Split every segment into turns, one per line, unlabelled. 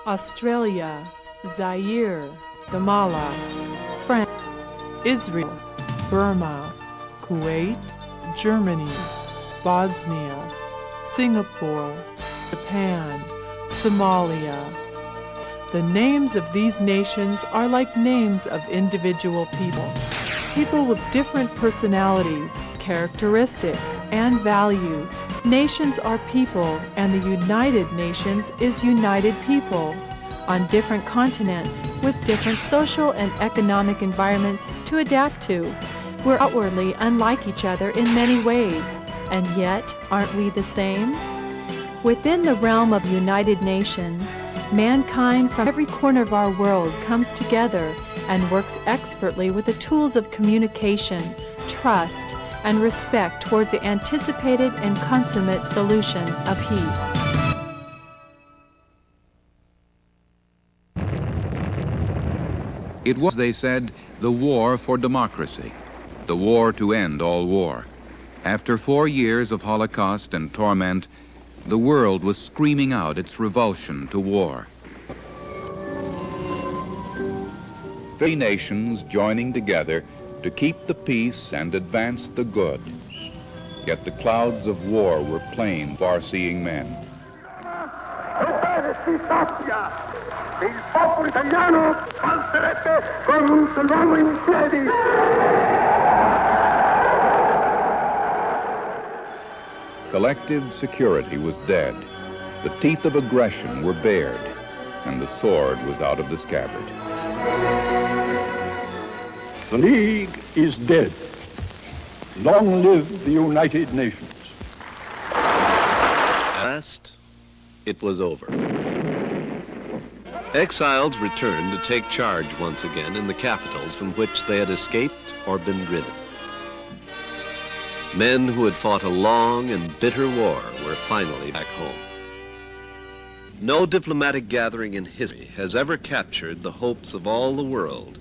Australia, Zaire, Guatemala, France, Israel, Burma, Kuwait, Germany, Bosnia, Singapore, Japan, Somalia. The names of these nations are like names of individual people. People with different personalities, characteristics, and values. Nations are people, and the United Nations is united people on different continents with different social and economic environments to adapt to. We're outwardly unlike each other in many ways, and yet aren't we the same? Within the realm of United Nations, mankind from every corner of our world comes together and works expertly with the tools of communication, trust, and respect towards the anticipated and consummate solution of peace.
It was, they said, the war for democracy, the war to end all war. After 4 years of Holocaust and torment, the world was screaming out its revulsion to war. 3 nations joining together to keep the peace and advance the good. Yet the clouds of war were plain, far-seeing men.
Il popolo italiano salterebbe con un solo uomo in piedi.
Collective security was dead. The teeth of aggression were bared, and the sword was out of the scabbard.
The League is dead. Long live the United Nations.
At last, it was over. Exiles returned to take charge once again in the capitals from which they had escaped or been driven. Men who had fought a long and bitter war were finally back home. No diplomatic gathering in history has ever captured the hopes of all the world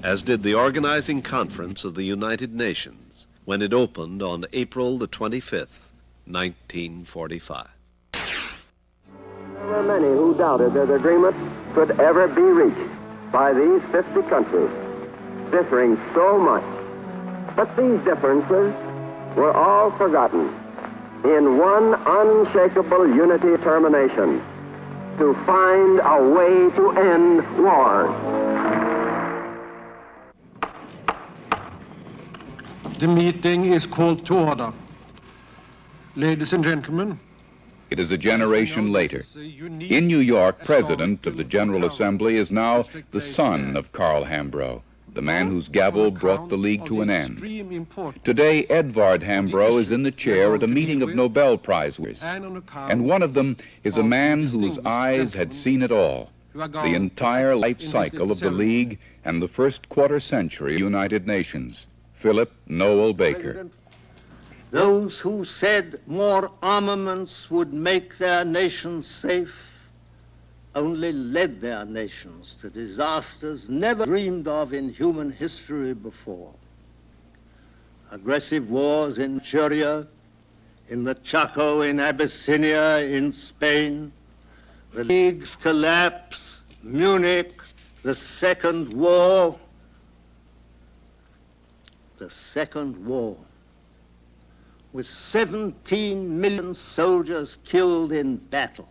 as did the organizing conference of the United Nations when it opened on April the 25th, 1945.
There were many who doubted that agreement could ever be reached by these 50 countries, differing so much. But these differences were all forgotten in one unshakable unity determination to find a way to end wars.
The meeting is called to order. Ladies and gentlemen,
it is a generation later. In New York, President of the General Assembly is now the son of Karl Hambro, the man whose gavel brought the League to an end. Today, Edvard Hambro is in the chair at a meeting of Nobel Prize winners, and one of them is a man whose eyes had seen it all, the entire life cycle of the League and the first quarter century United Nations, Philip Noel Baker.
Those who said more armaments would make their nations safe only led their nations to disasters never dreamed of in human history before. Aggressive wars in Manchuria, in the Chaco, in Abyssinia, in Spain, the League's collapse, Munich, the Second War. The Second War, with 17 million soldiers killed in battle,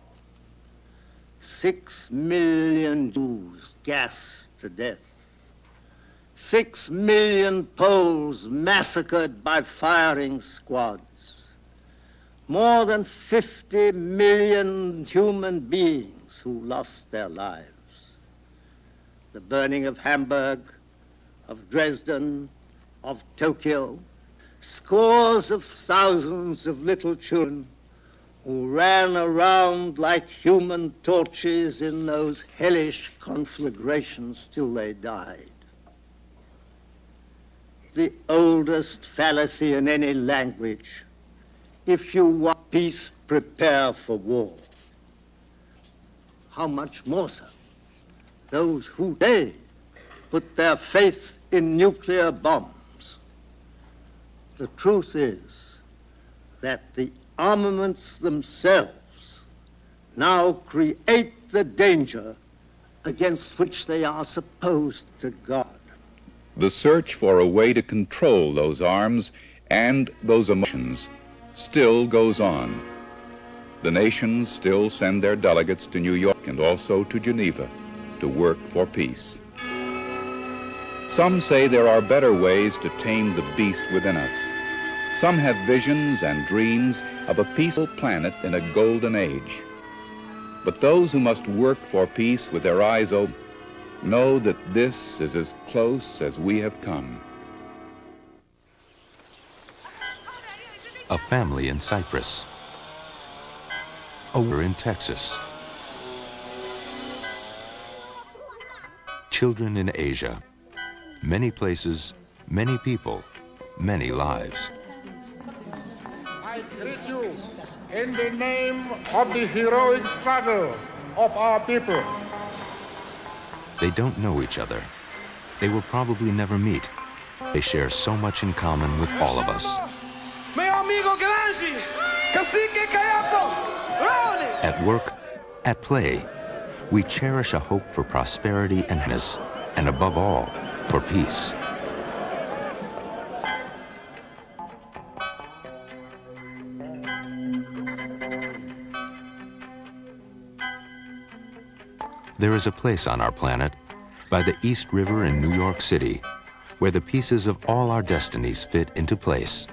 6 million Jews gassed to death, 6 million Poles massacred by firing squads, more than 50 million human beings who lost their lives. The burning of Hamburg, of Dresden, of Tokyo, scores of thousands of little children who ran around like human torches in those hellish conflagrations till they died. The oldest fallacy in any language: if you want peace, prepare for war. How much more so those who today put their faith in nuclear bombs. The truth is that the armaments themselves now create the danger against which they are supposed to guard.
The search for a way to control those arms and those emotions still goes on. The nations still send their delegates to New York and also to Geneva to work for peace. Some say there are better ways to tame the beast within us. Some have visions and dreams of a peaceful planet in a golden age. But those who must work for peace with their eyes open know that this is as close as we have come.
A family in Cyprus. A war in Texas. Children in Asia. Many places, many people, many lives.
I greet you in the name of the heroic struggle of our people.
They don't know each other. They will probably never meet. They share so much in common with all of us. At work, at play, we cherish a hope for prosperity and happiness, and above all, for peace. There is a place on our planet, by the East River in New York City, where the pieces of all our destinies fit into place.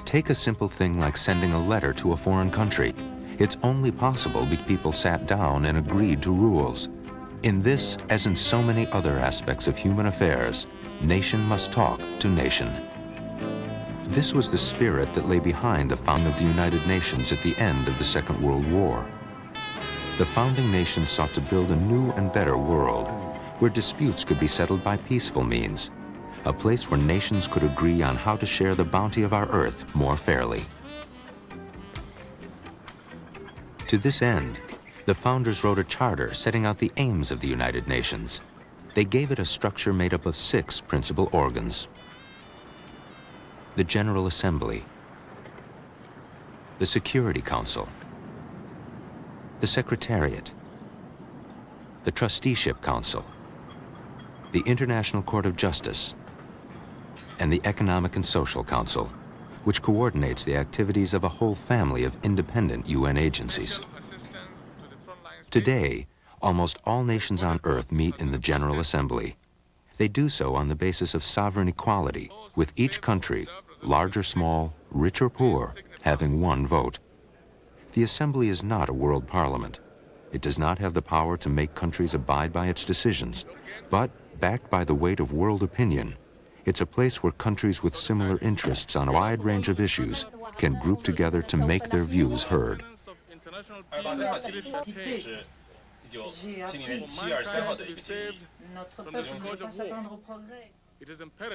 Take a simple thing like sending a letter to a foreign country. It's only possible because people sat down and agreed to rules. In this, as in so many other aspects of human affairs, nation must talk to nation. This was the spirit that lay behind the founding of the United Nations at the end of the Second World War. The founding nations sought to build a new and better world, where disputes could be settled by peaceful means, a place where nations could agree on how to share the bounty of our earth more fairly. To this end, the founders wrote a charter setting out the aims of the United Nations. They gave it a structure made up of 6 principal organs: the General Assembly, the Security Council, the Secretariat, the Trusteeship Council, the International Court of Justice, and the Economic and Social Council, which coordinates the activities of a whole family of independent UN agencies. Today, almost all nations on Earth meet in the General Assembly. They do so on the basis of sovereign equality, with each country, large or small, rich or poor, having one vote. The Assembly is not a world parliament. It does not have the power to make countries abide by its decisions, but, backed by the weight of world opinion, it's a place where countries with similar interests on a wide range of issues can group together to make their views heard.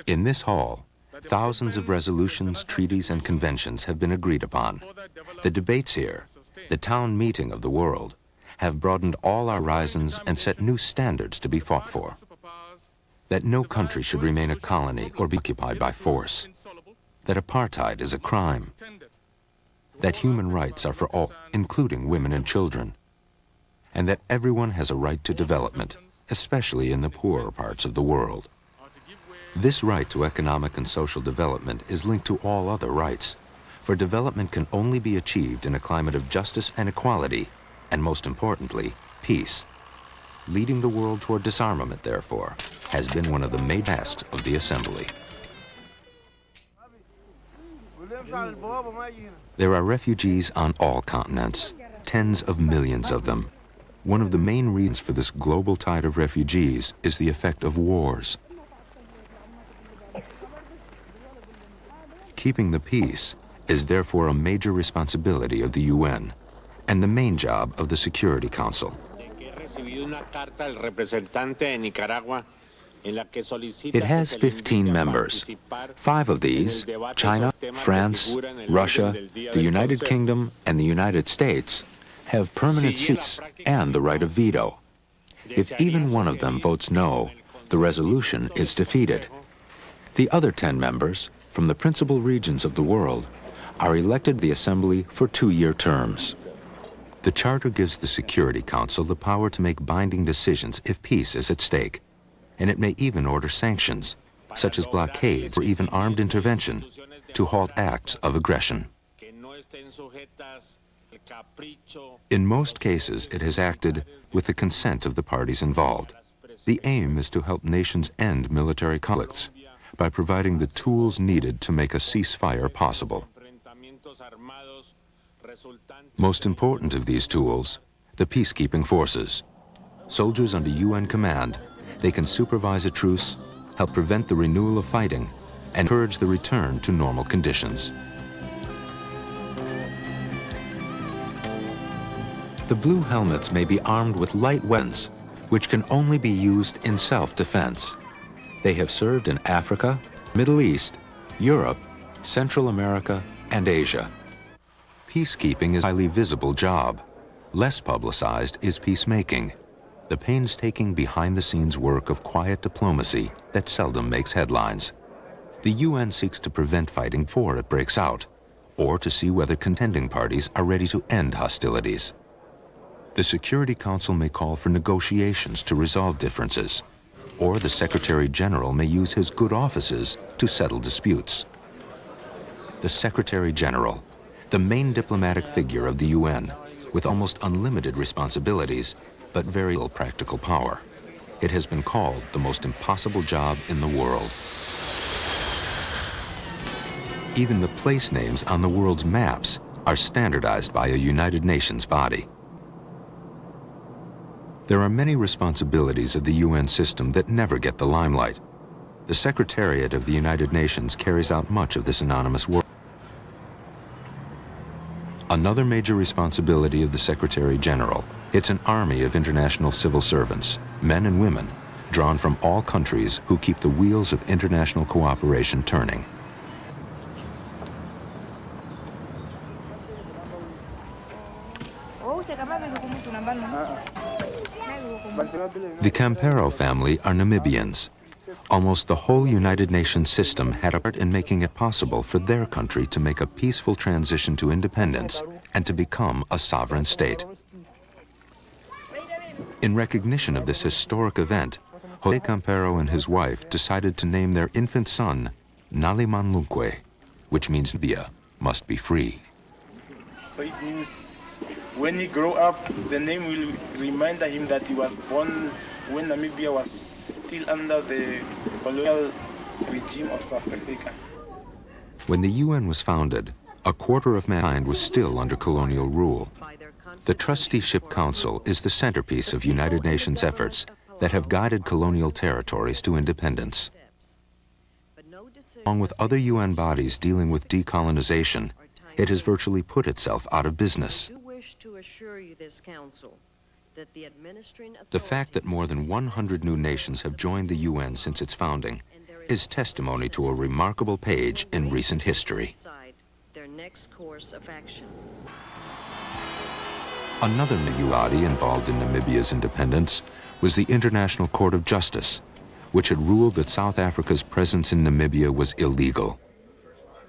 In this hall, thousands of resolutions, treaties, and conventions have been agreed upon. The debates here, the town meeting of the world, have broadened all our horizons and set new standards to be fought for. That no country should remain a colony or be occupied by force. That apartheid is a crime. That human rights are for all, including women and children. And that everyone has a right to development, especially in the poorer parts of the world. This right to economic and social development is linked to all other rights, for development can only be achieved in a climate of justice and equality, and most importantly, peace. Leading the world toward disarmament, therefore, has been one of the main tasks of the Assembly. There are refugees on all continents, tens of millions of them. One of the main reasons for this global tide of refugees is the effect of wars. Keeping the peace is therefore a major responsibility of the UN and the main job of the Security Council. It has 15 members. 5 of these, China, France, Russia, the United Kingdom, and the United States, have permanent seats and the right of veto. If even one of them votes no, the resolution is defeated. The other 10 members, from the principal regions of the world, are elected to the Assembly for 2-year terms. The Charter gives the Security Council the power to make binding decisions if peace is at stake, and it may even order sanctions, such as blockades or even armed intervention, to halt acts of aggression. In most cases, it has acted with the consent of the parties involved. The aim is to help nations end military conflicts by providing the tools needed to make a ceasefire possible. Most important of these tools, the peacekeeping forces. Soldiers under UN command, they can supervise a truce, help prevent the renewal of fighting, and encourage the return to normal conditions. The blue helmets may be armed with light weapons, which can only be used in self-defense. They have served in Africa, Middle East, Europe, Central America, and Asia. Peacekeeping is a highly visible job. Less publicized is peacemaking, the painstaking behind-the-scenes work of quiet diplomacy that seldom makes headlines. The UN seeks to prevent fighting before it breaks out, or to see whether contending parties are ready to end hostilities. The Security Council may call for negotiations to resolve differences, or the Secretary General may use his good offices to settle disputes. The Secretary General, the main diplomatic figure of the UN, with almost unlimited responsibilities, but very little practical power. It has been called the most impossible job in the world. Even the place names on the world's maps are standardized by a United Nations body. There are many responsibilities of the UN system that never get the limelight. The Secretariat of the United Nations carries out much of this anonymous work. Another major responsibility of the Secretary General, it's an army of international civil servants, men and women, drawn from all countries who keep the wheels of international cooperation turning. The Campero family are Namibians. Almost the whole United Nations system had a part in making it possible for their country to make a peaceful transition to independence and to become a sovereign state. In recognition of this historic event, Jose Campero and his wife decided to name their infant son Nalimanlunkwe, which means Namibia must be free.
So it means when he grows up, the name will remind him that he was born when Namibia was still under the colonial regime of South Africa.
When the UN was founded, a quarter of mankind was still under colonial rule. The Trusteeship Council is the centerpiece of United Nations efforts that have guided colonial territories to independence. Along with other UN bodies dealing with decolonization, it has virtually put itself out of business. The fact that more than 100 new nations have joined the UN since its founding is testimony to a remarkable page in recent history. Another new body involved in Namibia's independence was the International Court of Justice, which had ruled that South Africa's presence in Namibia was illegal.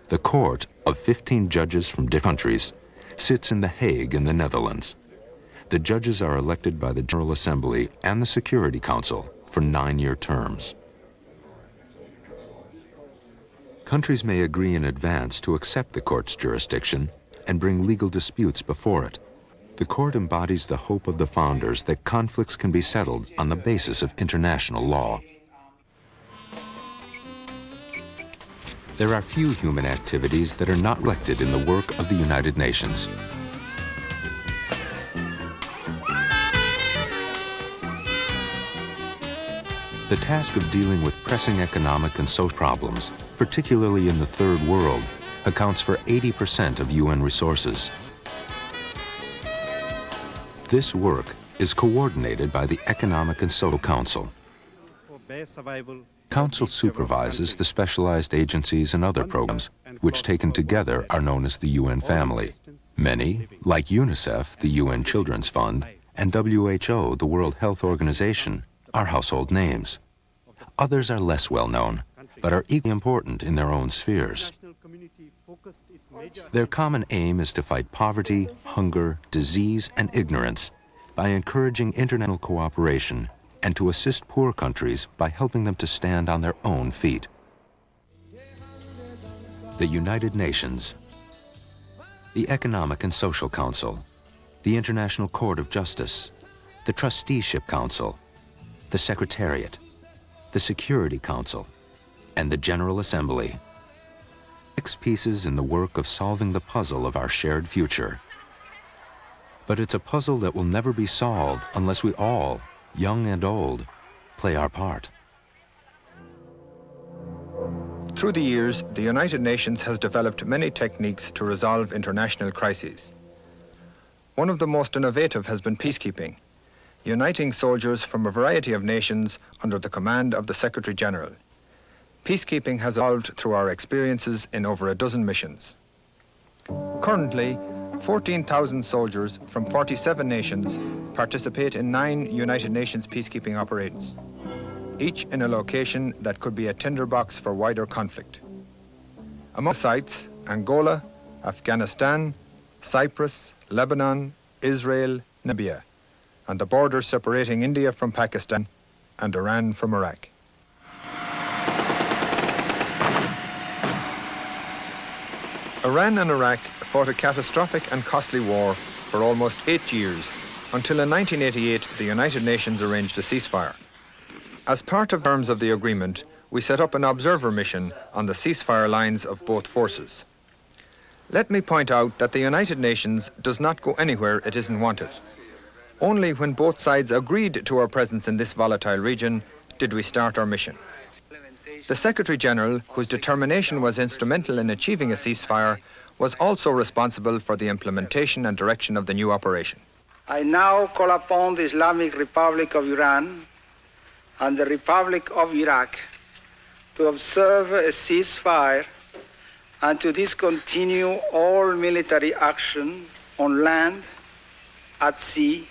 The court, of 15 judges from different countries, sits in The Hague in the Netherlands. The judges are elected by the General Assembly and the Security Council for 9-year terms. Countries may agree in advance to accept the court's jurisdiction and bring legal disputes before it. The court embodies the hope of the founders that conflicts can be settled on the basis of international law. There are few human activities that are not reflected in the work of the United Nations. The task of dealing with pressing economic and social problems, particularly in the Third World, accounts for 80% of UN resources. This work is coordinated by the Economic and Social Council. Council supervises the specialized agencies and other programs, which taken together are known as the UN family. Many, like UNICEF, the UN Children's Fund, and WHO, the World Health Organization, are household names. Others are less well known, but are equally important in their own spheres. Their common aim is to fight poverty, hunger, disease, and ignorance by encouraging international cooperation and to assist poor countries by helping them to stand on their own feet. The United Nations, the Economic and Social Council, the International Court of Justice, the Trusteeship Council, the Secretariat, the Security Council, and the General Assembly. 6 pieces in the work of solving the puzzle of our shared future. But it's a puzzle that will never be solved unless we all, young and old, play our part.
Through the years, the United Nations has developed many techniques to resolve international crises. One of the most innovative has been peacekeeping, uniting soldiers from a variety of nations under the command of the Secretary General. Peacekeeping has evolved through our experiences in over a dozen missions. Currently, 14,000 soldiers from 47 nations participate in 9 United Nations peacekeeping operations, each in a location that could be a tinderbox for wider conflict. Among sites, Angola, Afghanistan, Cyprus, Lebanon, Israel, Namibia, and the border separating India from Pakistan and Iran from Iraq. Iran and Iraq fought a catastrophic and costly war for almost 8 years, until in 1988 the United Nations arranged a ceasefire. As part of the terms of the agreement, we set up an observer mission on the ceasefire lines of both forces. Let me point out that the United Nations does not go anywhere it isn't wanted. Only when both sides agreed to our presence in this volatile region did we start our mission. The Secretary General, whose determination was instrumental in achieving a ceasefire, was also responsible for the implementation and direction of the new operation.
I now call upon the Islamic Republic of Iran and the Republic of Iraq to observe a ceasefire and to discontinue all military action on land, at sea,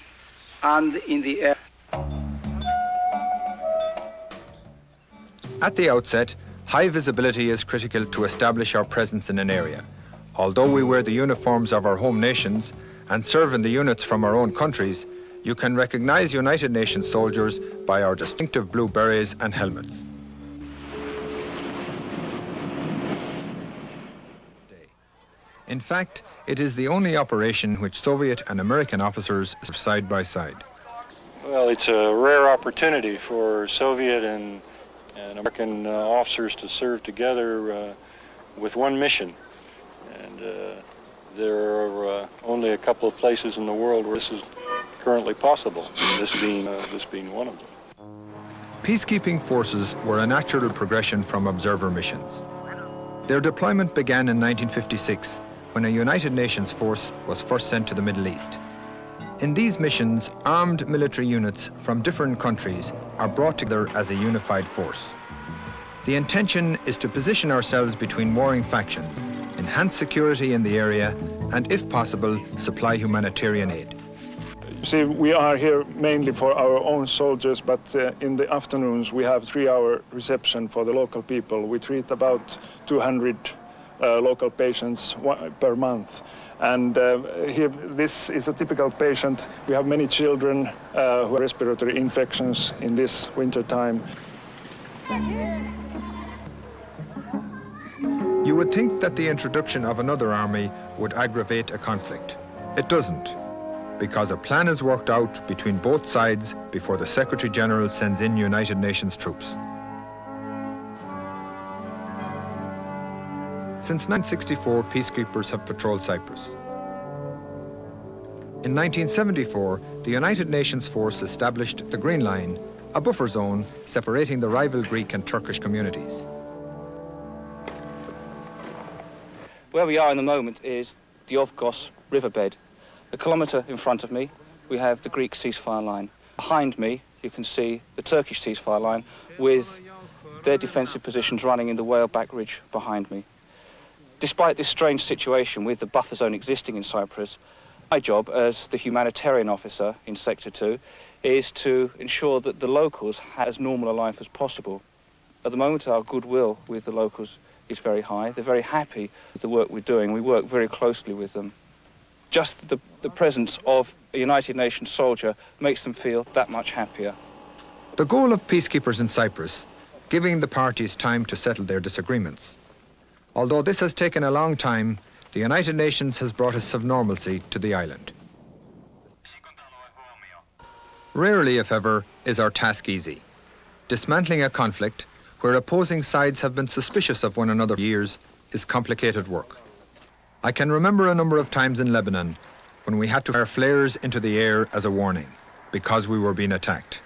and in the air.
At the outset, high visibility is critical to establish our presence in an area. Although we wear the uniforms of our home nations and serve in the units from our own countries, you can recognize United Nations soldiers by our distinctive blue berets and helmets. In fact, it is the only operation in which Soviet and American officers serve side by side.
Well, it's a rare opportunity for Soviet and American officers to serve together with one mission. And there are only a couple of places in the world where this is currently possible, this being one of them.
Peacekeeping forces were a natural progression from observer missions. Their deployment began in 1956, when a United Nations force was first sent to the Middle East. In these missions, armed military units from different countries are brought together as a unified force. The intention is to position ourselves between warring factions, enhance security in the area, and if possible, supply humanitarian aid.
You see, we are here mainly for our own soldiers, but in the afternoons we have 3-hour reception for the local people. We treat about 200 local patients per month. And here, this is a typical patient. We have many children who have respiratory infections in this winter time.
You would think that the introduction of another army would aggravate a conflict. It doesn't, because a plan is worked out between both sides before the Secretary General sends in United Nations troops. Since 1964, peacekeepers have patrolled Cyprus. In 1974, the United Nations force established the Green Line, a buffer zone separating the rival Greek and Turkish communities.
Where we are in the moment is the Ovgos riverbed. A kilometre in front of me, we have the Greek ceasefire line. Behind me, you can see the Turkish ceasefire line with their defensive positions running in the whale-back ridge behind me. Despite this strange situation with the buffer zone existing in Cyprus, my job as the humanitarian officer in Sector 2 is to ensure that the locals have as normal a life as possible. At the moment, our goodwill with the locals is very high. They're very happy with the work we're doing. We work very closely with them. Just the presence of a United Nations soldier makes them feel that much happier.
The goal of peacekeepers in Cyprus, giving the parties time to settle their disagreements. Although this has taken a long time, the United Nations has brought a subnormalcy to the island. Rarely, if ever, is our task easy. Dismantling a conflict where opposing sides have been suspicious of one another for years is complicated work. I can remember a number of times in Lebanon when we had to fire flares into the air as a warning because we were being attacked.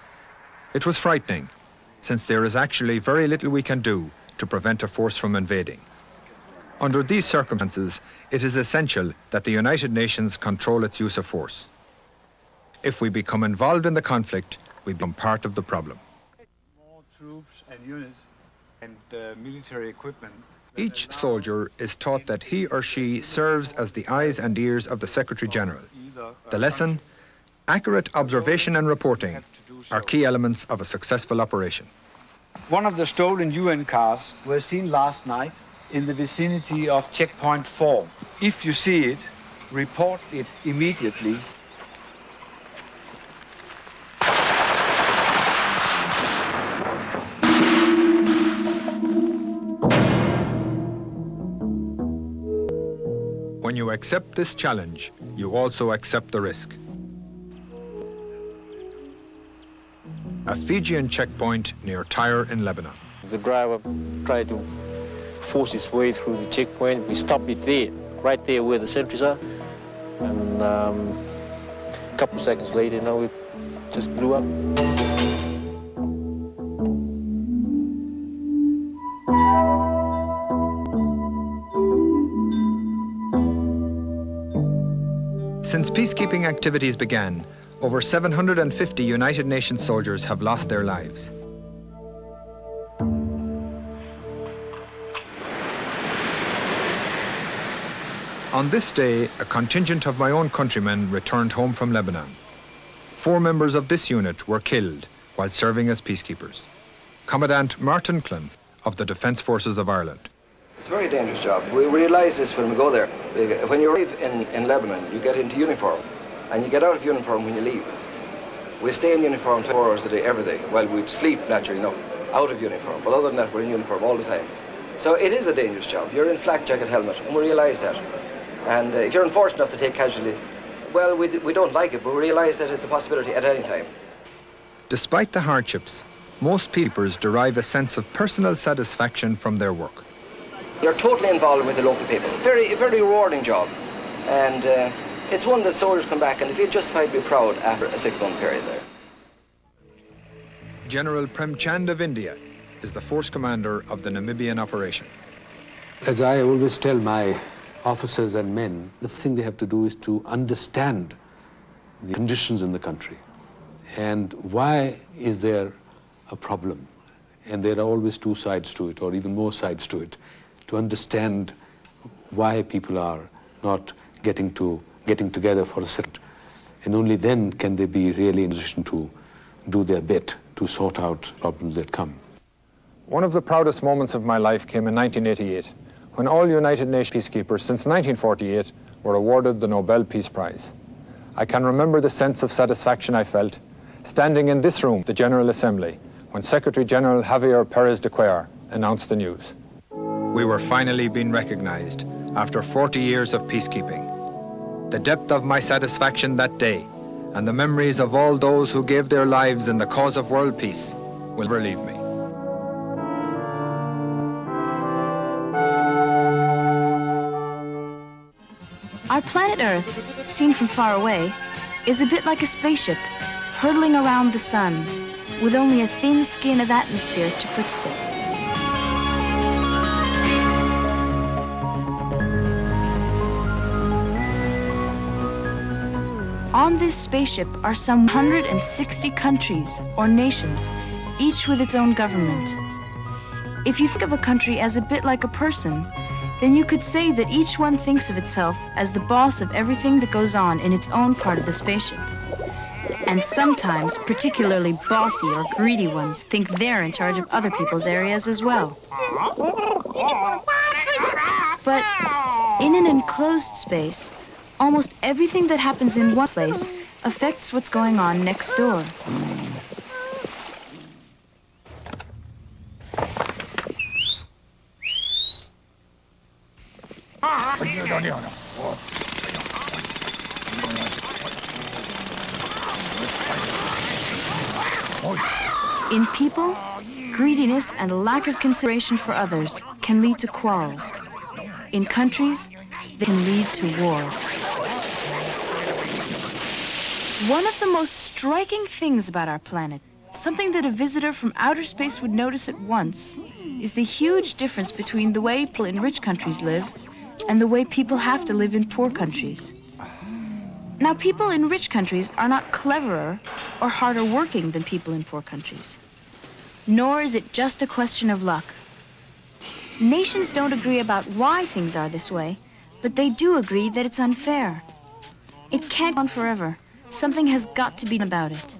It was frightening, since there is actually very little we can do to prevent a force from invading. Under these circumstances, it is essential that the United Nations control its use of force. If we become involved in the conflict, we become part of the problem.
More troops and units and military equipment.
Each soldier is taught that he or she serves as the eyes and ears of the Secretary-General. The lesson, accurate observation and reporting are key elements of a successful operation.
One of the stolen UN cars was seen last night in the vicinity of checkpoint 4. If you see it, report it immediately.
When you accept this challenge, you also accept the risk. A Fijian checkpoint near Tyre in Lebanon.
The driver tried to force his way through the checkpoint. We stopped it there, right there where the sentries are. And a couple of seconds later, it just blew up.
Since peacekeeping activities began, over 750 United Nations soldiers have lost their lives. On this day, a contingent of my own countrymen returned home from Lebanon. 4 members of this unit were killed while serving as peacekeepers. Commandant Martin Clun of the Defence Forces of Ireland.
It's a very dangerous job. We realise this when we go there. When you arrive in Lebanon, you get into uniform, and you get out of uniform when you leave. We stay in uniform 24 hours a day, every day. Well, we'd sleep, naturally enough, out of uniform, but other than that, we're in uniform all the time. So it is a dangerous job. You're in flak jacket helmet, and we realise that. And if you're unfortunate enough to take casualties, well, we don't like it, but we realise that it's a possibility at any time.
Despite the hardships, most peacekeepers derive a sense of personal satisfaction from their work.
You're totally involved with the local people. Very rewarding job. And it's one that soldiers come back and they feel justifiably proud after a 6-month period there.
General Prem Chand of India is the force commander of the Namibian operation.
As I always tell my officers and men, the thing they have to do is to understand the conditions in the country and why is there a problem. And there are always 2 sides to it, or even more sides to it, to understand why people are not getting together for a second. And only then can they be really in a position to do their bit to sort out problems that come.
One of the proudest moments of my life came in 1988, when all United Nations peacekeepers since 1948 were awarded the Nobel Peace Prize. I can remember the sense of satisfaction I felt standing in this room, the General Assembly, when Secretary-General Javier Pérez de Cuellar announced the news. We were finally being recognized after 40 years of peacekeeping. The depth of my satisfaction that day and the memories of all those who gave their lives in the cause of world peace will never leave me.
Our planet Earth, seen from far away, is a bit like a spaceship hurtling around the sun with only a thin skin of atmosphere to protect it. On this spaceship are some 160 countries or nations, each with its own government. If you think of a country as a bit like a person, then you could say that each one thinks of itself as the boss of everything that goes on in its own part of the spaceship. And sometimes, particularly bossy or greedy ones think they're in charge of other people's areas as well. But in an enclosed space, almost everything that happens in one place affects what's going on next door. In people, greediness and a lack of consideration for others can lead to quarrels. In countries, they can lead to war. One of the most striking things about our planet, something that a visitor from outer space would notice at once, is the huge difference between the way people in rich countries live and the way people have to live in poor countries. Now, people in rich countries are not cleverer or harder working than people in poor countries. Nor is it just a question of luck. Nations don't agree about why things are this way, but they do agree that it's unfair. It can't go on forever. Something has got to be done about it.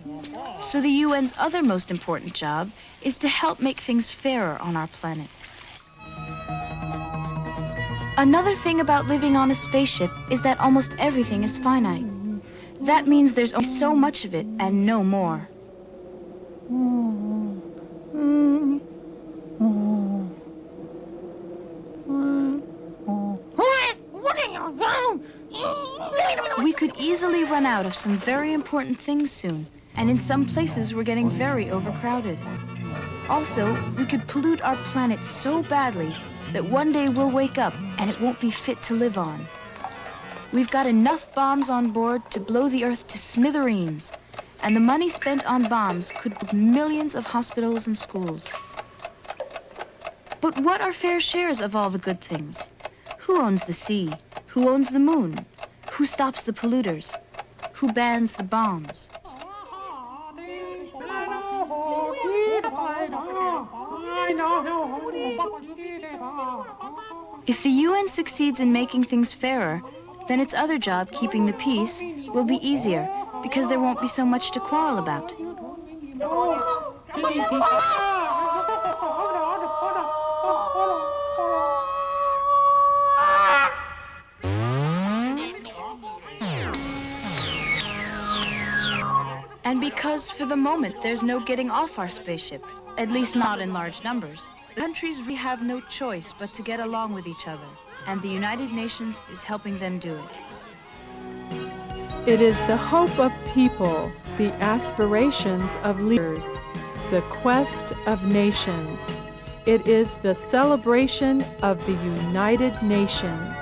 So the UN's other most important job is to help make things fairer on our planet. Another thing about living on a spaceship is that almost everything is finite. That means there's only so much of it and no more. We could easily run out of some very important things soon, and in some places we're getting very overcrowded. Also, we could pollute our planet so badly that one day we'll wake up and it won't be fit to live on. We've got enough bombs on board to blow the Earth to smithereens, and the money spent on bombs could build millions of hospitals and schools. But what are fair shares of all the good things? Who owns the sea? Who owns the moon? Who stops the polluters? Who bans the bombs? If the UN succeeds in making things fairer, then its other job, keeping the peace, will be easier because there won't be so much to quarrel about. And because, for the moment, there's no getting off our spaceship, at least not in large numbers, the countries really have no choice but to get along with each other, and the United Nations is helping them do it.
It is the hope of people, the aspirations of leaders, the quest of nations. It is the celebration of the United Nations.